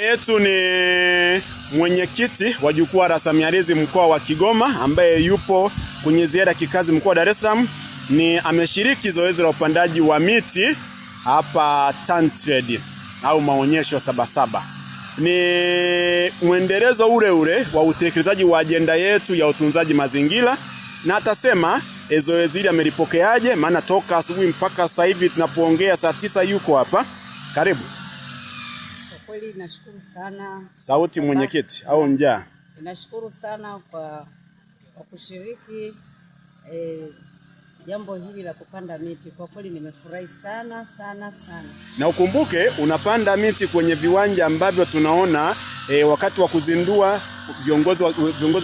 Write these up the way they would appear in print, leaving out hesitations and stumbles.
Yetu ni mwenyekiti wa jukwaa la Samia mkoa wa Kigoma ambaye yupo kwenye ziara kikazi mkoa wa Dar es Salaam. Ni ameshiriki zoezi la upandaji wa miti hapa Tantrade au maonyesho Sabasaba. Ni mwendelezo ule wa utekelezaji wa ajenda yetu ya utunzaji mazingira, na atasema zoezi hili amelipokeaje, maana toka asubuhi mpaka sasa hivi tunapoongea saa 9 yuko hapa. Karibu. Kwa kweli nashukuru sana. Sauti mwenyekiti au njaa? Nashukuru sana kwa kushiriki jambo hili la kupanda miti. Kwa kweli nimefurahi sana. Na ukumbuke unapanda miti kwenye viwanja ambavyo tunaona wakati wa kuzindua viongozi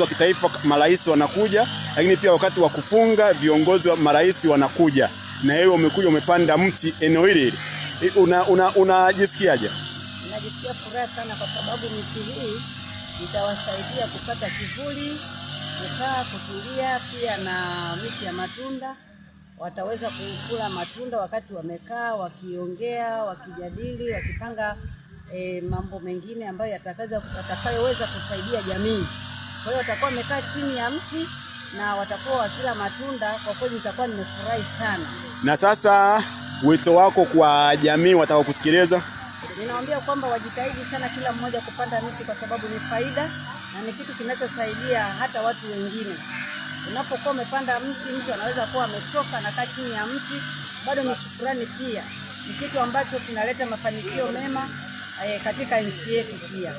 wa kitaifa marais wanakuja, lakini pia wakati wa kufunga viongozi wa marais wanakuja. Na wewe umekuja umepanda mti eneo hili. Unajisikiaje? Najisikia furaha sana kwa sababu miti hii itawasaidia kupata kivuli, kukaa, kutulia, pia na miti ya matunda. Wataweza kukula matunda wakati wamekaa, wakiongea, wakijadili, wakipanga mambo mengine ambayo yatakayoweza kusaidia jamii. Kwa hiyo watakuwa wamekaa chini ya mti na watakuwa wakila matunda. Kwa kweli nitakuwa nimefurahi sana. Na sasa wito wako kwa jamii watakaokusikiliza? Ninawaambia kwamba wajitahidi sana kila mmoja kupanda miti kwa sababu ni faida na ni kitu kinachosaidia hata watu wengine. Unapokuwa umepanda mti, mtu anaweza kuwa amechoka na kaa chini ya mti, bado ni shukrani pia. Ni kitu ambacho kinaleta mafanikio mema katika nchi yetu pia.